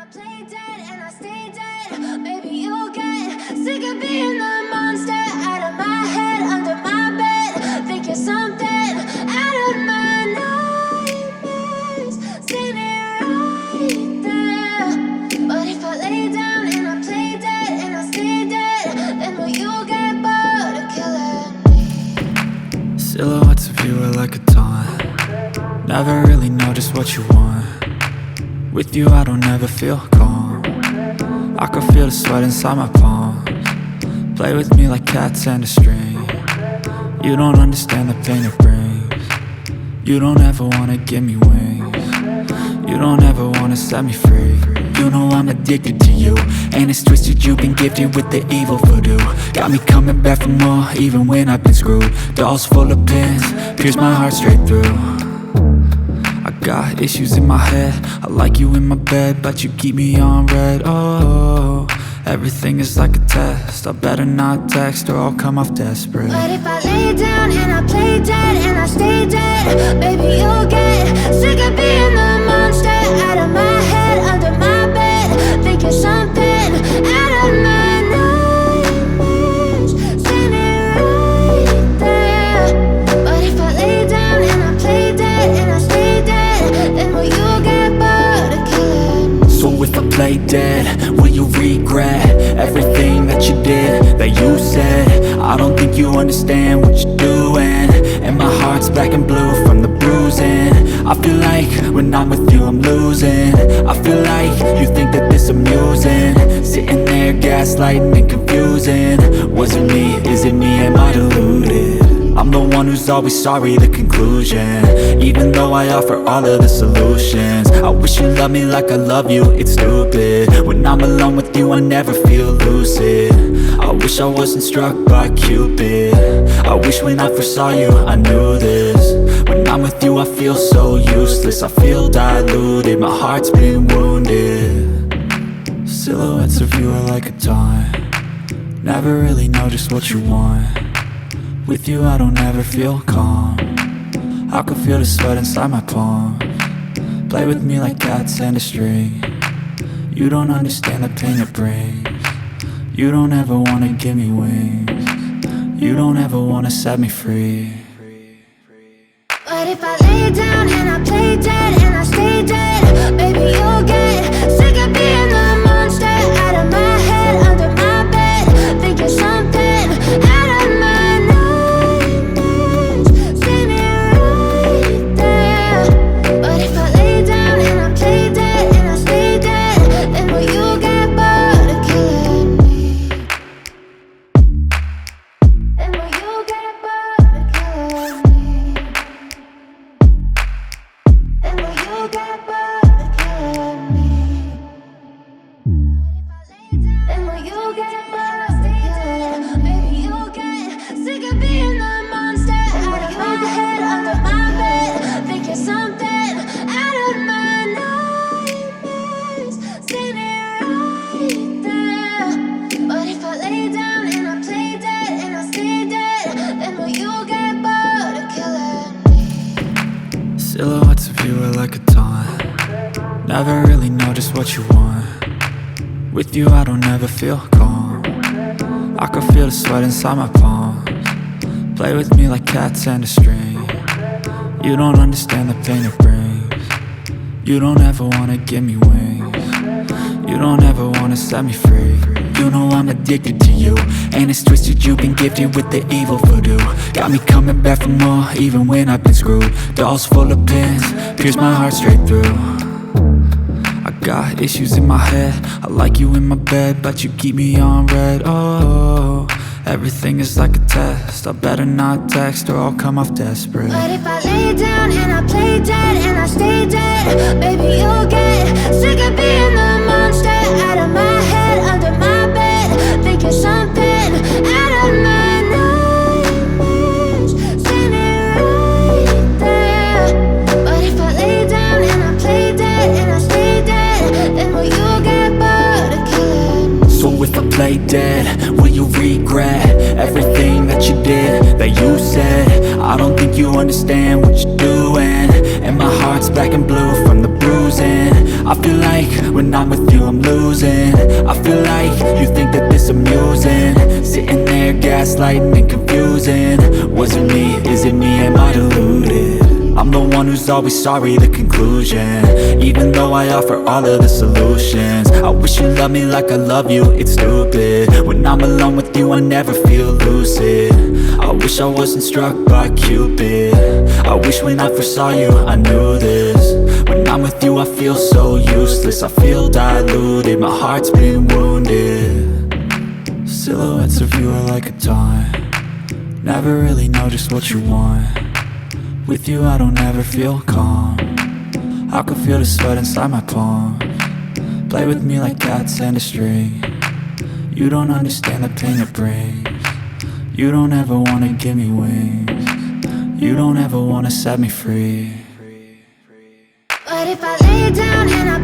I play dead and I stay dead. Maybe you'll get sick of being the monster out of my head, under my bed. Think you're something out of my nightmares, standing right there. But if I lay down and I play dead and I stay dead, then will you get bored of killing me? Silhouettes of you are like a taunt. Never really know just what you want. With you I don't ever feel calm. I can feel the sweat inside my palms. Play with me like cats and a string. You don't understand the pain it brings. You don't ever wanna give me wings. You don't ever wanna set me free. You know I'm addicted to you, and it's twisted, you've been gifted with the evil voodoo. Got me coming back for more, even when I've been screwed. Dolls full of pins, pierce my heart straight through. I got issues in my head, I like you in my bed, but you keep me on red. Oh, everything is like a test. I better not text or I'll come off desperate. But if I lay down and I play dead and I stay dead, baby you'll get sick of being the monster out of my head, under my bed. Think you're something out of my nightmares, standing right there. But if I lay down and I play dead and I stay dead, then will you get bored of killing me? So if I play dead, will you regret everything that you did, that you said? I don't think you understand what you're doing, and my heart's black and blue from the bruising. I feel like when I'm with you I'm losing. I feel like you think that this amusing, sitting there gaslighting and confusing. Was it me? Is it me? Am I deluded? I'm the one who's always sorry, the conclusion, even though I offer all of the solutions. I wish you loved me like I love you, it's stupid. When I'm alone with you I never feel lucid. I wish I wasn't struck by Cupid. I wish when I first saw you I knew this. When I'm with you I feel so useless, I feel diluted, my heart's been wounded. Silhouettes of you are like a taunt. Never really know just what you want. With you I don't ever feel calm. I can feel the sweat inside my palms. Play with me like cats and a string. You don't understand the pain it brings. You don't ever wanna give me wings. You don't ever wanna set me free. But if I lay down and I play dead and I stay dead, baby you'll get sick of being the monster out of my head, under my bed. Think you're something out of my nightmares, standing right there. But if I lay down and I play dead and I stay dead, then will you get bored of killing me? Then will you get bored of killing me? And will you get bored of killing me? And will you get bored of killing me? Maybe you'll get sick of being the monster out of my head, under my bed. Think you're something out of my nightmares, standing right there. But if I lay down and I play dead and I stay dead, then will you get bored of killing me? Silhouettes of you are like a taunt. Never really know just what you want. With you I don't ever feel calm. I can feel the sweat inside my palms. Play with me like cats and a string. You don't understand the pain it brings. You don't ever wanna give me wings. You don't ever wanna set me free. You know I'm addicted to you, and it's twisted, you've been gifted with the evil voodoo. Got me coming back for more, even when I've been screwed. Dolls full of pins, pierce my heart straight through. I got issues in my head, I like you in my bed, but you keep me on red. Oh, everything is like a test. I better not text or I'll come off desperate. But if I lay down and I play dead and I stay dead, baby you'll get sick of being the monster out of my head, under my bed. Think you're something out of my nightmares, standing right there. But if I lay down and I play dead and I stay dead, then will you get bored of killing me? So if I play dead, will you regret everything that you did, that you said? I don't think you understand what you're doing, and my heart's black and blue from the bruising. I feel like when I'm with you I'm losing. I feel like you think that this amusing, sitting there gaslighting and confusing. Was it me? Is it me? Am I deluded? I'm the one who's always sorry, the conclusion. Even though I offer all of the solutions. I wish you loved me like I love you, it's stupid. When I'm alone with you I never feel lucid. I wish I wasn't struck by Cupid. I wish when I first saw you I knew this. When I'm with you I feel so useless. I feel diluted, my heart's been wounded. Silhouettes of you are like a taunt. Never really know just what you want. With you I don't ever feel calm. I can feel the sweat inside my palms. Play with me like cats and a string. You don't understand the pain it brings. You don't ever wanna give me wings. You don't ever wanna set me free. But if I lay down and I